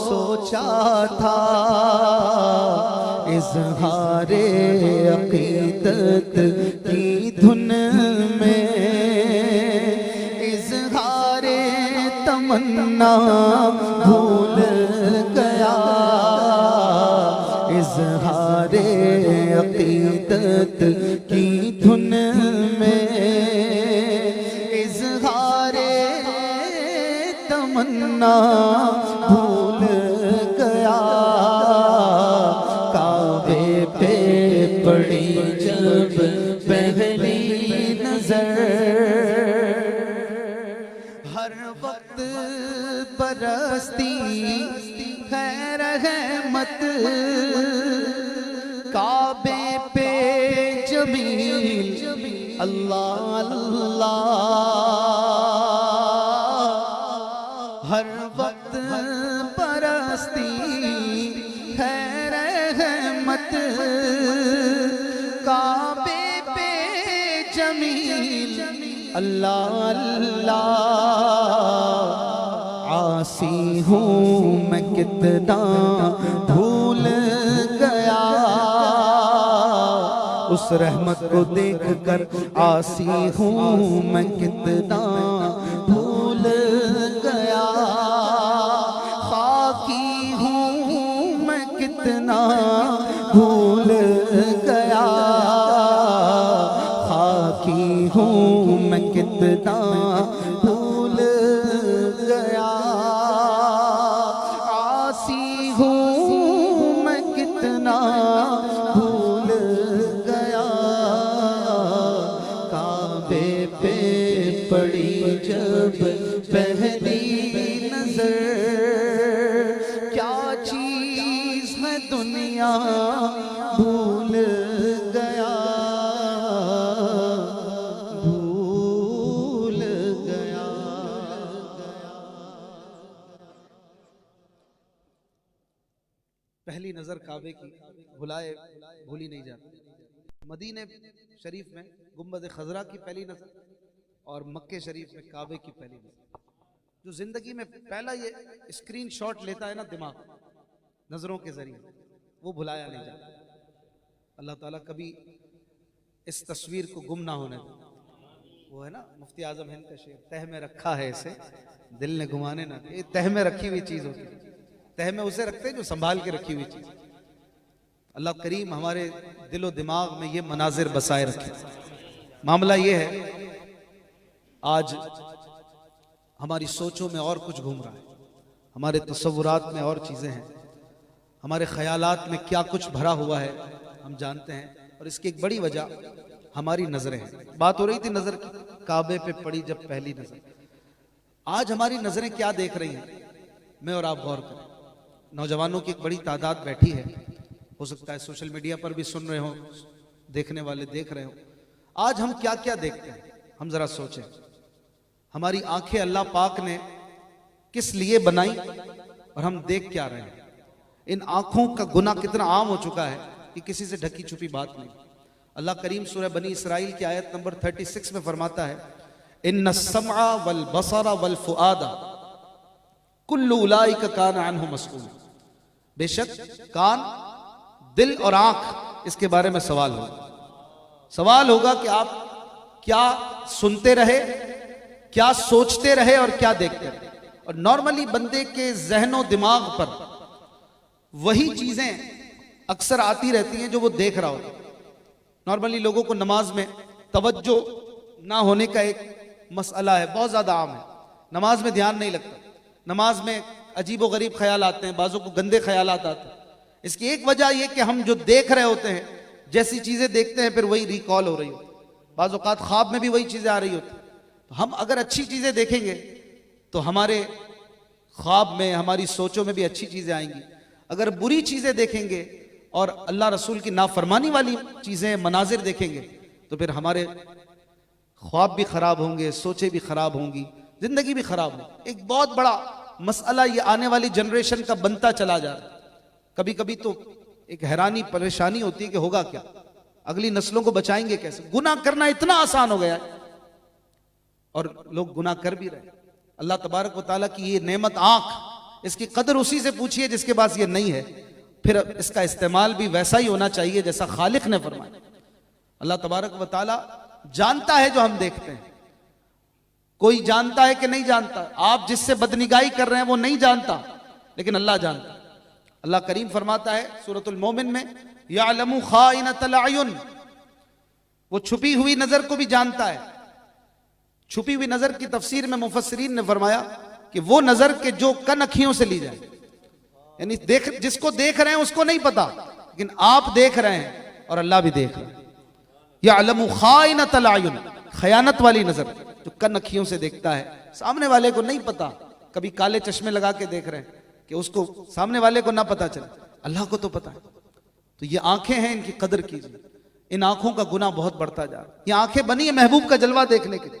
सोचा था, इज़हारे अक़ीदत की धुन में, इज़हारे तमन्ना भूल गया, इज़हारे अक़ीदत की धुन में, इज़हारे तमन्ना भूल गया। काबे पे पड़ी जब पहली नजर, हर वक्त बरसती है रहमत, काबे पे जमील अल्लाह अल्लाह, हर वक्त बरसती है रहमत, काबे पे जमील अल्लाह अल्लाह। आसी हूँ मैं कितना भूल गया, उस रहमत को देखकर आसी हूँ मैं कितना भूल गया, खाकी हूँ मैं कितना भूल गया, खाकी हूँ मैं कितना भूल गया, आसी हूँ मैं कितना भूल गया। काबे पे पड़ी जब पहली नजर, क्या चीज है दुनिया भूल गया, भूल गया। पहली नजर काबे की भूली नहीं जाती। मदीने शरीफ में गुंबद खजरा की पहली नजर और मक्के शरीफ में काबे की पहली नजर, जो जिंदगी में पहला ये स्क्रीन शॉट लेता है ना दिमाग नजरों के जरिए, वो भुलाया नहीं जाता। अल्लाह ताला कभी इस तस्वीर को गुम ना होने दे। वो है ना मुफ्ती आजम हिंद का शेर, तह में रखा है इसे दिल ने घुमाने ना। ये तह में रखी हुई चीज होती है, तह में उसे रखते हैं जो संभाल के रखी हुई चीज। अल्लाह करीम हमारे दिलो दिमाग में ये मनाजिर बसाए रखे। मामला ये है, आज हमारी सोचों में और कुछ घूम रहा है, हमारे तसव्वुरात में और चीजें हैं, हमारे ख्यालात में क्या कुछ भरा हुआ है हम जानते हैं, और इसकी एक बड़ी वजह हमारी नजरें हैं। बात हो रही थी नजर की, काबे पे पड़ी जब पहली नजर। आज हमारी नजरें क्या देख रही हैं, मैं और आप गौर करें। नौजवानों की एक बड़ी तादाद बैठी है, हो सकता है सोशल मीडिया पर भी सुन रहे हो, देखने वाले देख रहे हो। आज हम क्या क्या देखते हैं, हम जरा सोचें। हमारी आंखें अल्लाह पाक ने किस लिए बनाई और हम देख क्या रहे हैं। इन आंखों का गुनाह कितना आम हो चुका है कि किसी से ढकी छुपी बात नहीं। अल्लाह करीम सूरह बनी इसराइल की आयत नंबर 36 में फरमाता है, इन्ना सम्आ वल बसरा वल फुआदा कुल्लु उलाइका कान अन्हु मसऊल। बेशक कान, दिल और आंख, इसके बारे में सवाल होगा कि आप क्या सुनते रहे, क्या सोचते रहे और क्या देखते रहे। और नॉर्मली बंदे के जहनो दिमाग पर वही चीजें अक्सर आती रहती हैं जो वो देख रहा होता है। नॉर्मली लोगों को नमाज में तवज्जो ना होने का एक मसला है, बहुत ज्यादा आम है। नमाज में ध्यान नहीं लगता, नमाज में अजीबो गरीब ख्याल आते हैं, बाजों को गंदे ख्याल आते हैं। इसकी एक वजह यह कि हम जो देख रहे होते हैं, जैसी चीजें देखते हैं फिर वही रिकॉल हो रही होती है। बाज़ औक़ात ख्वाब में भी वही चीजें आ रही होती। तो हम अगर अच्छी चीजें देखेंगे तो हमारे ख्वाब में, हमारी सोचों में भी अच्छी चीजें आएंगी। अगर बुरी चीजें देखेंगे और अल्लाह रसूल की नाफरमानी वाली चीजें, मनाजिर देखेंगे तो फिर हमारे ख्वाब भी खराब होंगे, सोचें भी खराब होंगी, जिंदगी भी खराब होगी। एक बहुत बड़ा मसला ये आने वाली जनरेशन का बनता चला जा रहा है। कभी कभी तो एक हैरानी, परेशानी होती है कि होगा क्या, अगली नस्लों को बचाएंगे कैसे। गुनाह करना इतना आसान हो गया है और लोग गुनाह कर भी रहे। अल्लाह तबारक व तआला की ये नेमत आंख, इसकी कदर उसी से पूछिए जिसके पास ये नहीं है। फिर इसका इस्तेमाल भी वैसा ही होना चाहिए जैसा खालिक ने फरमाया। अल्लाह तबारक व तआला जानता है जो हम देखते हैं। कोई जानता है कि नहीं जानता? आप जिससे बदनिगाही कर रहे हैं वो नहीं जानता, लेकिन अल्लाह जानता है। अल्लाह करीम फरमाता है सूरतुल मोमिन में, यअलमु खाइनतल अयुन, वो छुपी हुई नजर को भी जानता है। छुपी हुई नजर की तफसीर में मुफस्सिरीन ने फरमाया कि वो नजर के जो कन अखियों से ली जाए, यानी जिसको देख रहे हैं उसको नहीं पता, लेकिन आप देख रहे हैं और अल्लाह भी देख रहा है। यअलमु खाइनतल अयुन, खयानत वाली नजर जो कन अखियों से देखता है, सामने वाले को नहीं पता। कभी काले चश्मे लगा के देख रहे हैं कि उसको सामने वाले को ना पता चले, अल्लाह को तो पता है। तो ये आंखें हैं, इनकी कदर कीजिए। इन आंखों का गुनाह बहुत बढ़ता जा रहा है। ये आंखें बनी है महबूब का जलवा देखने के लिए,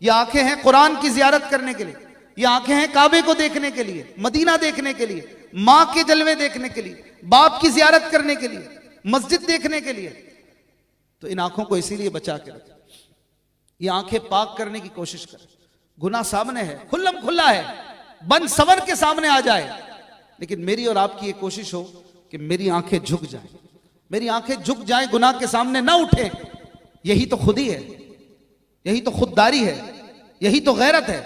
ये आंखें हैं कुरान की जियारत करने के लिए, ये आंखें हैं काबे को देखने के लिए, मदीना देखने के लिए, माँ के जलवे देखने के लिए, बाप की जियारत करने के लिए, मस्जिद देखने के लिए। तो इन आंखों को इसीलिए बचा के रखें। ये आंखें पाक करने की कोशिश करें। गुनाह सामने है, खुल्लम खुल्ला है, बंद सवर के सामने आ जाए, लेकिन मेरी और आपकी ये कोशिश हो कि मेरी आंखें झुक जाएं, मेरी आंखें झुक जाएं, गुनाह के सामने ना उठे। यही तो खुदी है, यही तो खुददारी है, यही तो गैरत है।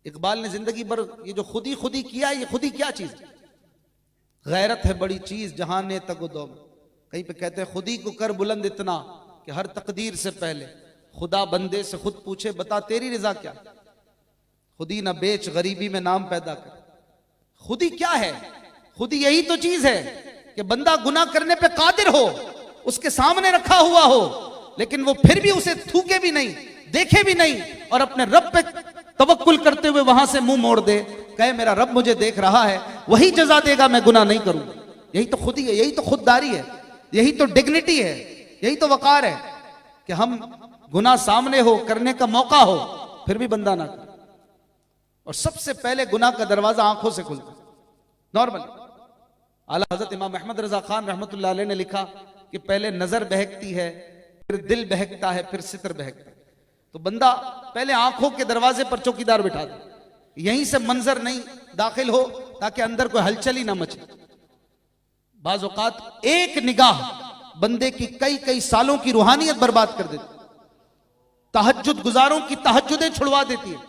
इकबाल ने जिंदगी भर ये जो खुदी खुदी किया, ये खुदी क्या चीज? गैरत है बड़ी चीज जहां ने तगदो। कहीं पे कहते हैं खुदी को कर बुलंद इतना कि हर तकदीर से पहले खुदा बंदे से खुद पूछे बता तेरी रजा क्या। खुदी ना बेच गरीबी में नाम पैदा कर। खुदी क्या है? खुदी यही तो चीज है कि बंदा गुनाह करने पे कादिर हो, उसके सामने रखा हुआ हो, लेकिन वो फिर भी उसे थूके भी नहीं, देखे भी नहीं, और अपने रब पे तवक्कुल करते हुए वहां से मुंह मोड़ दे, कहे मेरा रब मुझे देख रहा है, वही जजा देगा, मैं गुनाह नहीं करूंगा। यही तो खुदी है, यही तो खुददारी है, यही तो डिग्निटी है, यही तो वकार है कि हम गुनाह सामने हो, करने का मौका हो, फिर भी बंदा ना करे। और सबसे पहले गुनाह का दरवाजा आंखों से खुलता है। नॉर्मल आला हजरत इमाम अहमद रजा खान रहमतुल्लाह अलैह ने लिखा कि पहले नजर बहकती है, फिर दिल बहकता है, फिर सितर बहकता है। तो बंदा पहले आंखों के दरवाजे पर चौकीदार बिठा दे, यहीं से मंजर नहीं दाखिल हो ताकि अंदर कोई हलचल ही ना मचे। बाज औकात एक निगाह बंदे की कई कई सालों की रूहानियत बर्बाद कर देती, तहज्जुद गुजारों की तहज्जुदें छुड़वा देती है।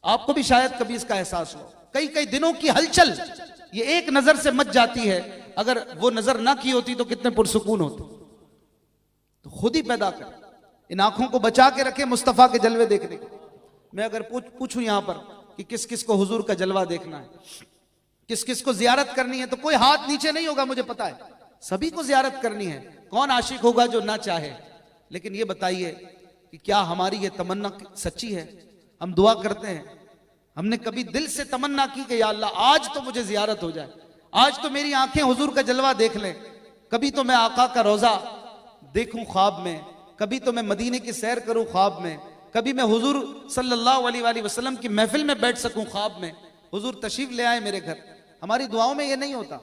आपको भी शायद कभी इसका एहसास हो, कई कई दिनों की हलचल ये एक नजर से मच जाती है। अगर वो नजर ना की होती तो कितने पुरसुकून होते। तो खुद ही पैदा कर, इन आंखों को बचा के रखे मुस्तफा के जलवे देखने के। मैं अगर पूछूं यहां पर कि किस किस को हुजूर का जलवा देखना है, किस किस को जियारत करनी है, तो कोई हाथ नीचे नहीं होगा, मुझे पता है सभी को जियारत करनी है। कौन आशिक होगा जो ना चाहे? लेकिन ये बताइए कि क्या हमारी ये तमन्ना सच्ची है? हम दुआ करते हैं, हमने कभी दिल से तमन्ना की कि या अल्लाह आज तो मुझे जियारत हो जाए, आज तो मेरी आंखें हुजूर का जलवा देख लें, कभी तो मैं आका का रोजा देखूं ख्वाब में, कभी तो मैं मदीने की सैर करूं ख्वाब में, कभी मैं हुजूर सल्लल्लाहु अलैहि वसल्लम की महफिल में बैठ सकूं ख्वाब में, हुजूर तशरीफ ले आए मेरे घर। हमारी दुआओं में ये नहीं होता।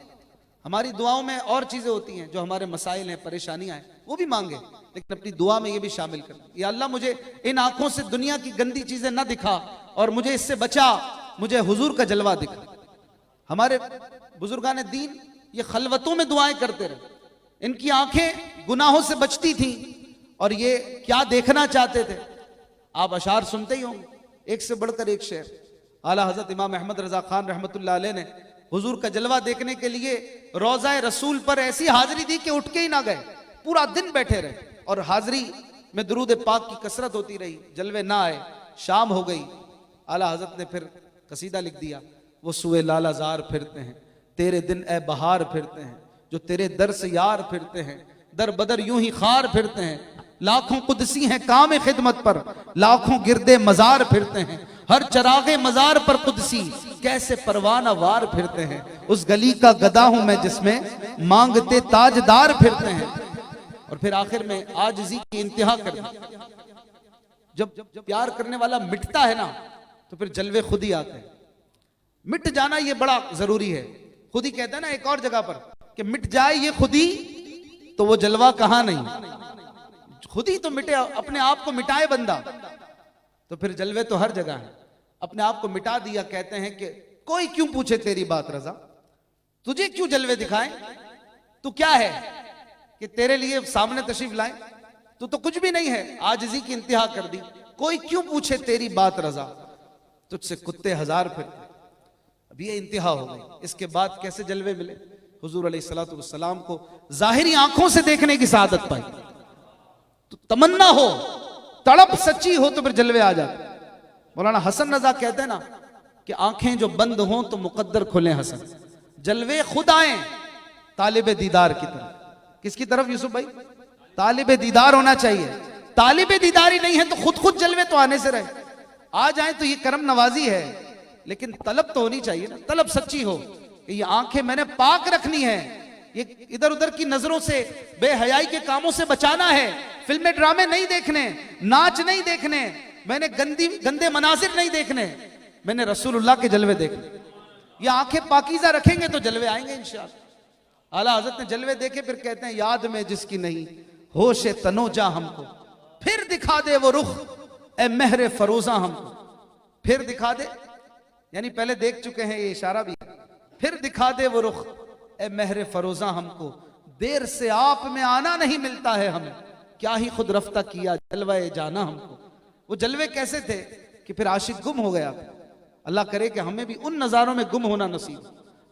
हमारी दुआओं में और चीजें होती हैं, जो हमारे मसाइल हैं, परेशानियां हैं, वो भी मांगे, लेकिन अपनी दुआ में ये भी शामिल कर, या अल्लाह मुझे इन आंखों से दुनिया की गंदी चीजें ना दिखा और मुझे इससे बचा, मुझे हुजूर का जलवा दिखा। हमारे बुजुर्गान दीन ये खलवतों में दुआएं करते रहे, इनकी आंखें गुनाहों से बचती थी और ये क्या देखना चाहते थे। आप अशार सुनते ही होंगे, एक से बढ़कर एक शेर। आला हजरत इमाम अहमद रजा खान रहमतुल्लाह अलैह ने हुजूर का जलवा देखने के लिए रोज़ा रसूल पर ऐसी हाजिरी दी कि उठ के ही ना गए, पूरा दिन बैठे रहे और हाजिरी में दुरूद पाक की कसरत होती रही। जलवे ना आए, शाम हो गई, आला हजरत ने फिर कसीदा लिख दिया, वो सुए लालाजार फिरते हैं, तेरे दिन ए बहार फिरते हैं, जो तेरे दर से यार फिरते हैं, दर बदर यूं ही खार फिरते हैं, लाखों कुदसी हैं काम खिदमत पर, लाखों गिरदे मजार फिरते हैं, हर चरागे मजार पर कुदसी कैसे परवाना वार फिरते हैं, उस गली का गदा हूं मैं जिसमें मांगते ताजदार फिरते हैं। और फिर आखिर में आजिज़ी की इंतहा कर दी। जब प्यार करने वाला मिटता है ना, तो फिर जलवे खुद ही आते हैं। मिट जाना ये बड़ा जरूरी है। खुद ही कहता है ना एक और जगह पर कि मिट जाए ये खुद ही, तो वो जलवा कहां नहीं। खुद ही तो मिटे, अपने आप को मिटाए बंदा, तो फिर जलवे तो हर जगह है। अपने आप को मिटा दिया। कहते हैं कि कोई क्यों पूछे तेरी बात रजा, तुझे क्यों जलवे दिखाएं, तू क्या है कि तेरे लिए सामने तशरीफ लाएं, तू तो कुछ भी नहीं है, आजिज़ी की इंतहा कर दी। कोई क्यों पूछे तेरी बात रजा, तुझसे कुत्ते हजार फिरते। अब ये इंतहा हो गई, इसके बाद कैसे जलवे मिले? हुजूर अलैहिस्सलातु वस्सलाम को जाहिरी आंखों से देखने की सआदत पाई। तो तमन्ना हो, तड़प सच्ची हो तो फिर जलवे आ जाते। मौलाना हसन रजा कहते हैं ना कि आंखें जो बंद हों तो मुकद्दर खुले हसन, जलवे खुद आए तालिबे दीदार की तरफ। किसकी तरफ यूसुफ भाई? तालिबे दीदार होना चाहिए। तालिबे दीदारी नहीं है तो खुद जलवे तो आने से रहे। आ जाए तो ये करम नवाजी है, लेकिन तलब तो होनी चाहिए ना, तलब सच्ची हो कि ये आंखें मैंने पाक रखनी है, ये इधर उधर की नजरों से, बेहयाई के कामों से बचाना है, फिल्में ड्रामे नहीं देखने, नाच नहीं देखने, मैंने गंदे मनाजिर नहीं देखने, मैंने रसूलुल्लाह के जलवे देखने। ये आंखें पाकीज़ा रखेंगे तो जलवे आएंगे इंशाअल्लाह। आला हज़रत ने जलवे देखे, फिर कहते हैं याद में जिसकी नहीं होश तनोजा हमको, फिर दिखा दे वो रुख ए महरे फरोजा हमको। फिर दिखा दे यानी पहले देख चुके हैं, ये इशारा भी। फिर दिखा दे वो रुख ए महरे फरोजा हमको, देर से आप में आना नहीं मिलता है हमें, क्या ही खुद रफ्ता किया जलवाए जाना हमको। वो जलवे कैसे थे कि फिर आशिक गुम हो गया। अल्लाह करे कि हमें भी उन नज़ारों में गुम होना नसीब।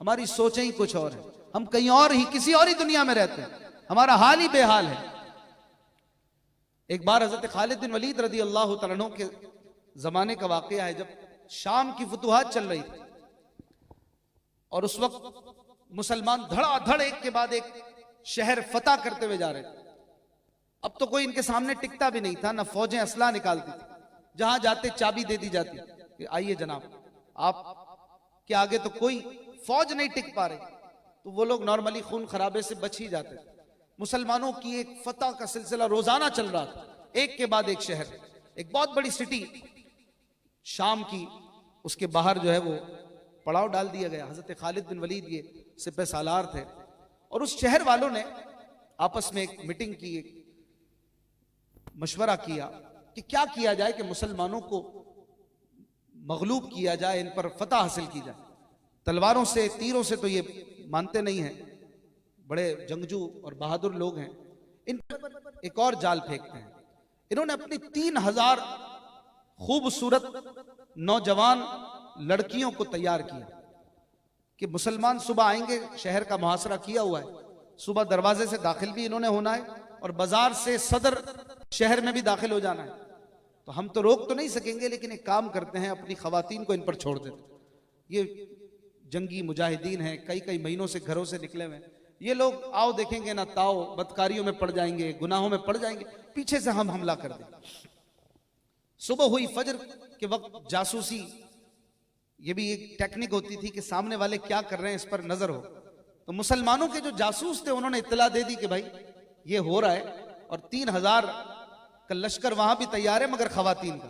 हमारी सोचें ही कुछ और है, हम कहीं और ही किसी और ही दुनिया में रहते हैं, हमारा हाल ही बेहाल है। एक बार हजरत खालिद बिन वलीद रदी अल्लाह तआला अन्हु के जमाने का वाकया है, जब शाम की फुतुहात चल रही थी और उस वक्त मुसलमान धड़ाधड़ एक के बाद एक शहर फतह करते हुए जा रहे थे। अब तो कोई इनके सामने टिकता भी नहीं था, ना फौजें असला निकालती थी, जहां जाते चाबी दे दी जाती कि आइए जनाब, आप के आगे तो कोई फौज नहीं टिक पा रही, तो वो लोग नॉर्मली खून खराबे से बच ही जाते थे। मुसलमानों की एक फतह का सिलसिला रोजाना चल रहा था, एक के बाद एक शहर। एक बहुत बड़ी सिटी शाम की, उसके बाहर जो है वो पड़ाव डाल दिया गया। हजरत खालिद बिन वलीद ये सिपह सालार थे और उस शहर वालों ने आपस में एक मीटिंग की, एक मशवरा किया कि क्या किया जाए कि मुसलमानों को मगलूब किया जाए, इन पर फतह हासिल की जाए। तलवारों से, तीरों से तो ये मानते नहीं हैं, बड़े जंगजू और बहादुर लोग हैं, इन पर एक और जाल फेंकते हैं। इन्होंने अपनी 3000 खूबसूरत नौजवान लड़कियों को तैयार किया कि मुसलमान सुबह आएंगे, शहर का मुहासरा किया हुआ है, सुबह दरवाजे से दाखिल भी इन्होंने होना है और बाजार से सदर शहर में भी दाखिल हो जाना है। तो हम तो रोक तो नहीं सकेंगे, लेकिन एक काम करते हैं, अपनी खवातीन को इन पर छोड़ देते। ये जंगी मुजाहिदीन हैं, कई कई महीनों से घरों से निकले हुए, ये लोग आओ देखेंगे ना ताओ, बदकारियों में पड़ जाएंगे, गुनाहों में पड़ जाएंगे, पीछे से हम हमला कर दें। सुबह हुई, फजर के वक्त जासूसी, ये भी एक टेक्निक होती थी कि सामने वाले क्या कर रहे हैं इस पर नजर हो। तो मुसलमानों के जो जासूस थे उन्होंने इत्तला दे दी कि भाई ये हो रहा है, और 3000 का लश्कर वहां भी तैयार है मगर खवातीन का।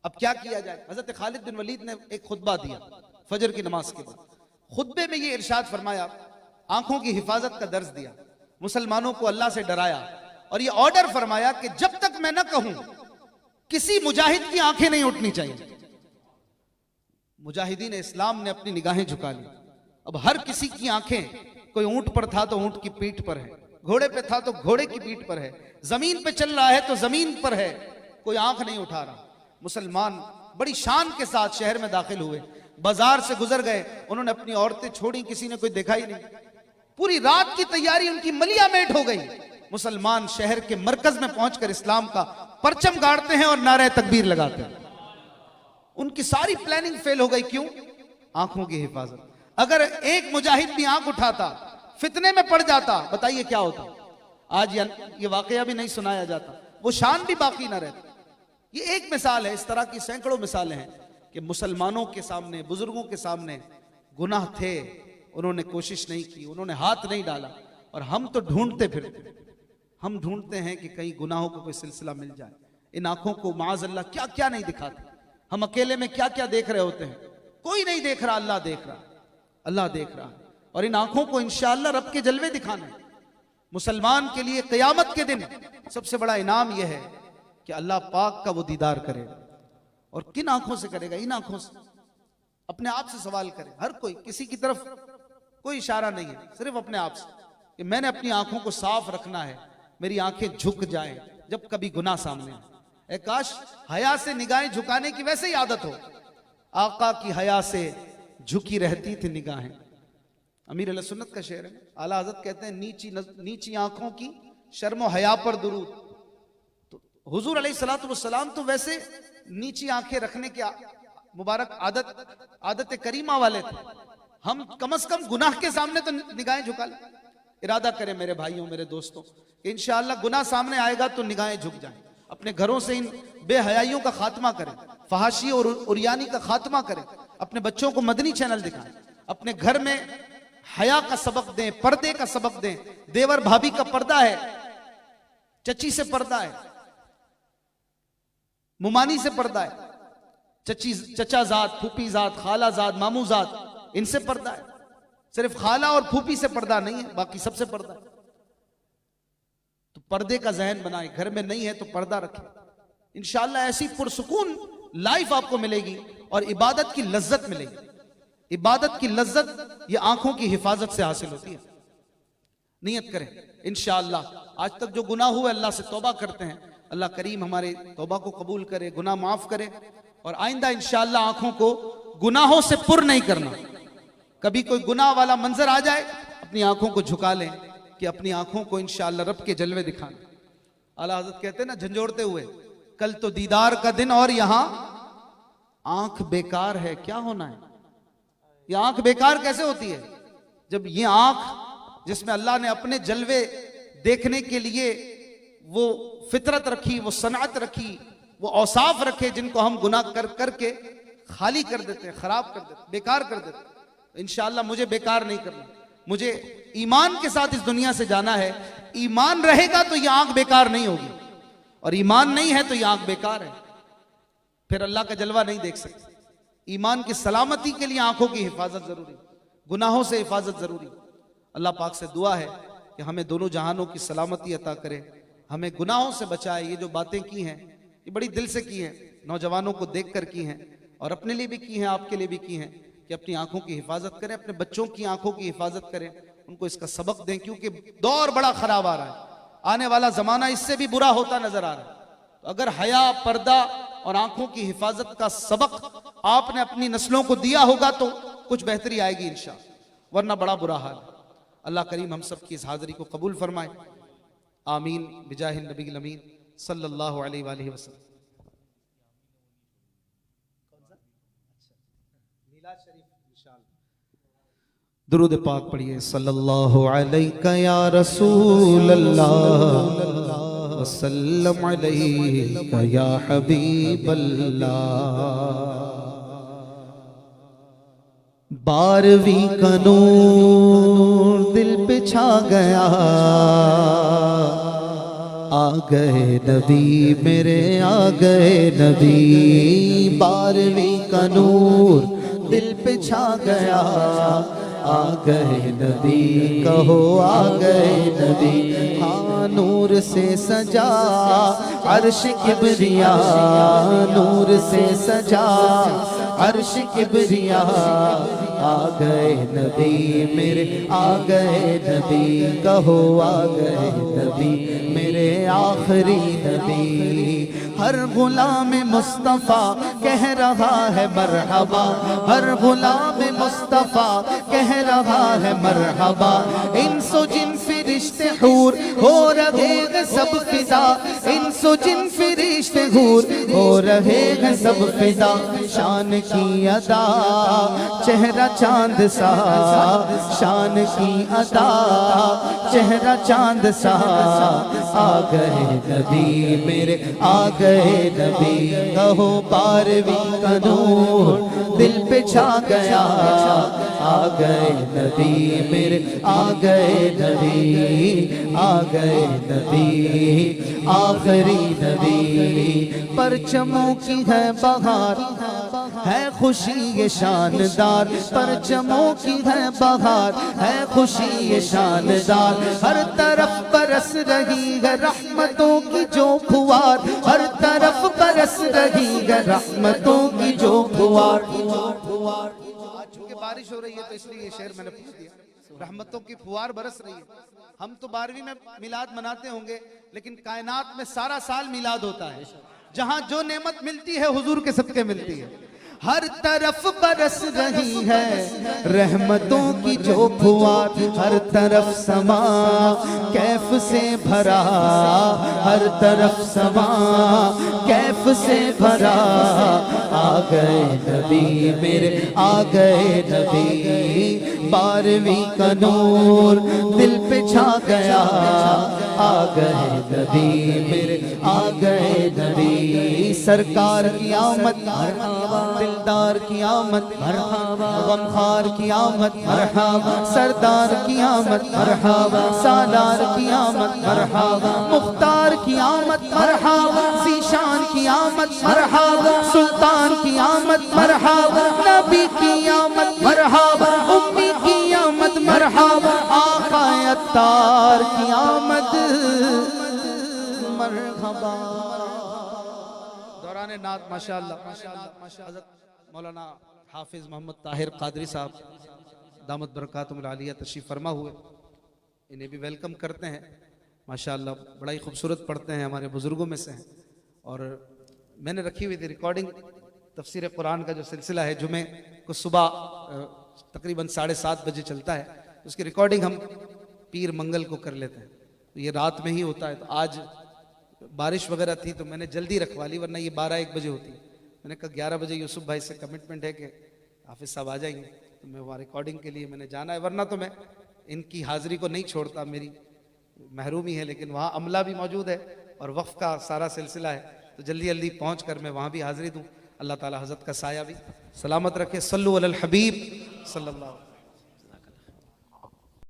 अब क्या किया जाए? हजरत खालिद बिन वलीद ने एक खुतबा दिया फजर की नमाज के बाद। खुतबे में ये इरशाद फरमाया, आंखों की हिफाजत का दर्ज दिया, मुसलमानों को अल्लाह से डराया और ये ऑर्डर फरमाया कि जब तक मैं न कहूं किसी मुजाहिद की आंखें नहीं उठनी चाहिए। मुजाहिदीन इस्लाम ने अपनी निगाहें झुका ली। अब हर किसी की आंखें, कोई ऊंट पर था तो ऊंट की पीठ पर है, घोड़े पे था तो घोड़े की पीठ पर है, जमीन पे चल रहा है तो जमीन पर है, कोई आंख नहीं उठा रहा। मुसलमान बड़ी शान के साथ शहर में दाखिल हुए, बाजार से गुजर गए, उन्होंने अपनी औरतें छोड़ी, किसी ने कोई देखा ही नहीं। पूरी रात की तैयारी उनकी मलिया मेट हो गई। मुसलमान शहर के मरकज में पहुंचकर इस्लाम का परचम गाड़ते हैं और नारे तकबीर लगाते हैं। उनकी सारी प्लानिंग फेल हो गई। क्यों? आंखों की हिफाजत। अगर एक मुजाहिद भी आंख उठाता, फितने में पड़ जाता, बताइए क्या होता? आज ये वाकया भी नहीं सुनाया जाता, वो शान भी बाकी ना रहती। ये एक मिसाल है, इस तरह की सैकड़ों मिसालें हैं कि मुसलमानों के सामने, बुजुर्गों के सामने गुनाह थे, उन्होंने कोशिश नहीं की, उन्होंने हाथ नहीं डाला, और हम तो ढूंढते फिरते, हम ढूंढते हैं कि कहीं गुनाहों का कोई सिलसिला मिल जाए। इन आंखों को माज़अल्लाह क्या क्या नहीं दिखाते। हम अकेले में क्या क्या देख रहे होते हैं, कोई नहीं देख रहा, अल्लाह देख रहा, अल्लाह देख रहा। और इन आंखों को इंशाअल्लाह रब के जलवे दिखाना है। मुसलमान के लिए क़यामत के दिन सबसे बड़ा इनाम यह है कि अल्लाह पाक का वो दीदार करे और किन आंखों से करेगा? इन आंखों से। अपने आप से सवाल करें, हर कोई, किसी की तरफ कोई इशारा नहीं है, सिर्फ अपने आप से कि मैंने अपनी आंखों को साफ रखना है, मेरी आंखें झुक जाएं जब कभी गुनाह सामने आए। ए काश हया से निगाहें झुकाने की वैसे ही आदत हो। आका की हया से झुकी रहती थी निगाहें। अमीर अहले सुन्नत का शेर है। आला हज़रत कहते हैं नीची आंखों की शर्म हया पर दुरूद। तो हुजूर अलैहिस्सलातु वस्सलाम तो वैसे नीची आंखें रखने की मुबारक आदत करीमा वाले थे। हम कम से कम गुनाह के सामने तो निगाहें झुका लें। इरादा करें मेरे भाइयों, मेरे दोस्तों, कि इंशाअल्लाह गुनाह सामने आएगा तो निगाहें झुक जाएं। अपने घरों से इन बेहयाइयों का खात्मा करें, फहाशी और उरियानी का खात्मा करें। अपने बच्चों को मदनी चैनल दिखाएं। अपने घर में हया का सबक दें, पर्दे का सबक दें। देवर भाभी का पर्दा है, चची से पर्दा है, मुमानी से पर्दा है, चचा जात, फूफी जात, खाला जात, मामू जात, इनसे पर्दा है। सिर्फ खाला और फूफी से पर्दा नहीं है, बाकी सबसे पर्दा है। तो पर्दे का जहन बनाए, घर में नहीं है तो पर्दा रखें। इंशाअल्लाह ऐसी पुरसुकून लाइफ आपको मिलेगी और इबादत की लज्जत मिलेगी। इबादत की लज्जत ये आंखों की हिफाजत से हासिल होती है। नियत करें इंशाअल्लाह। आज तक जो गुनाह हुए अल्लाह से तौबा करते हैं, अल्लाह करीम हमारे तौबा को कबूल करे, गुनाह माफ करे। और आइंदा इंशाअल्लाह आंखों को गुनाहों से पुर नहीं करना। कभी कोई गुनाह वाला मंजर आ जाए, अपनी आंखों को झुका लें कि अपनी आंखों को इंशाअल्लाह रब के जलवे दिखाना। आला हज़रत कहते हैं ना झंझोड़ते हुए, कल तो दीदार का दिन और यहां आंख बेकार है, क्या होना है? ये आंख बेकार कैसे होती है? जब ये आंख जिसमें अल्लाह ने अपने जलवे देखने के लिए वो फितरत रखी, वो सनात रखी, वो औसाफ रखे, जिनको हम गुनाह करके खाली कर देते हैं, खराब कर देते, बेकार कर देते। इंशाअल्लाह मुझे बेकार नहीं करना, मुझे ईमान के साथ इस दुनिया से जाना है। ईमान रहेगा तो ये आंख बेकार नहीं होगी, और ईमान नहीं है तो ये आंख बेकार है, फिर अल्लाह का जलवा नहीं देख सकते। ईमान की सलामती के लिए आंखों की हिफाजत जरूरी, गुनाहों से हिफाजत जरूरी। अल्लाह पाक से दुआ है कि हमें दोनों जहानों की सलामती अता करे, हमें गुनाहों से बचाए। ये जो बातें की हैं ये बड़ी दिल से की हैं, नौजवानों को देख कर की हैं, और अपने लिए भी की हैं, आपके लिए भी की हैं, कि अपनी आंखों की हिफाजत करें, अपने बच्चों की आंखों की हिफाजत करें, उनको इसका सबक दें, क्योंकि दौर बड़ा खराब आ रहा है। आने वाला जमाना इससे भी बुरा होता नजर आ रहा है। तो अगर हया, पर्दा और आंखों की हिफाजत का सबक आपने अपनी नस्लों को दिया होगा तो कुछ बेहतरी आएगी इंशाअल्लाह, वरना बड़ा बुरा हाल है। अल्लाह करीम हम सब की इस हाजिरी को कबूल फरमाए। आमीन बिजाहिन नबी अमीन सल्लल्लाहु अलैहि वसल्लम। दुरूद पाक पढ़िए। सल्लल्लाहु अलैका या रसूल अल्लाह वसल्लम अलैका या हबीब अल्लाह। 12वीं का नूर दिल पे छा गया, आ गए नबी मेरे, आ गए नबी। 12वीं का नूर दिल पे छा गया, आ गए नबी, कहो आ गए नबी। हाँ नूर से सजा अर्श किबरिया, नूर से सजा अर्श किबरिया। आ गए नबी मेरे, आ गए नबी, कहो आ गए नबी मेरे आखिरी नबी। हर गुलाम मुस्तफ़ा कह रहा है मरहबा, हर गुलाम मुस्तफ़ा कह रहा है मरहबा। इंसो जिन फिरिश्ते हूर हो रहे हैं सब फिदा, इंसो जिन फिरिश्ते हूर हो रहे हैं सब फिदा। शान की अदा चेहरा चांद सा, शान की अदा चेहरा चांद सा। आ गए नबी मेरे, आ गए नबी, कहो 12वीं का नूर दिल पे छा गया। आ गए नबी मेरे, आ गए नबी। आ गए नबी, आखिरी नबी। परचमों की है बहार, है खुशी ये शानदार, परचमों की है बहार, है खुशी ये शानदार। हर तरफ बरस रही है रहमतों की जो फुहार, हर तरफ बरस रही है रहमतों की जो फुहार। आज चूंकि बारिश हो रही है तो इसलिए ये शेर मैंने पूछ दिया। रहमतों की फुहार बरस रही है। हम तो 12वीं में मिलाद मनाते होंगे, लेकिन कायनात में सारा साल मिलाद होता है। जहां जो नेमत मिलती है हुजूर के सदके मिलती है। हर तरफ बरस रही है रहमतों की जो फुहार, हर तरफ समा कैफ से भरा, हर तरफ समा कैफ से भरा। आ गए नबी मेरे, आ गए नबी, 12वीं का नूर दिल पे छा गया। आ गए नबी मेरे, आ गए नबी। सरकार की आमद मरहबा, दिलदार की आमद मरहबा, गमखार की आमद मरहबा, सरदार की आमद मरहबा, सालार की आमद मरहबा, मुख्तार की आमद मरहबा, ज़ीशान की आमद मरहबा, सुल्तान की आमद मरहबा, नबी की आमद मरहबा, उम्मी की आमद मरहबा, आका अत्तार की आमद मरहबा। दौरान नात माशाअल्लाह हज़रत मौलाना हाफिज मोहम्मद ताहिर कादरी साहब दामत बरकातुहुल आलिया तशरीफ फरमा हुए। इन्हें भी वेलकम करते हैं। माशाअल्लाह बड़ा ही खूबसूरत पढ़ते हैं, हमारे बुजुर्गों में से हैं। और मैंने रखी हुई थी रिकॉर्डिंग तफसीर कुरान का जो सिलसिला है, जुमे को सुबह तकरीबन 7:30 बजे चलता है। उसकी रिकॉर्डिंग हम पीर मंगल को कर लेते हैं, तो ये रात में ही होता है। तो आज बारिश वगैरह थी तो मैंने जल्दी रखवा ली, वरना ये 12-1 बजे होती। मैंने कहा 11 बजे यूसुफ भाई से कमिटमेंट है कि हाफिज साहब आ जाएंगे, तो मैं वहाँ रिकॉर्डिंग के लिए मैंने जाना है, वरना तो मैं इनकी हाजिरी को नहीं छोड़ता, मेरी महरूमी है। लेकिन वहाँ अमला भी मौजूद है और वक्फ का सारा सिलसिला है, तो जल्दी जल्दी पहुँच कर मैं वहाँ भी हाजिरी दूँ। अल्लाह ताला हज़रत का साया भी सलामत रखे। सल्लु अलल हबीब सल्लल्लाहु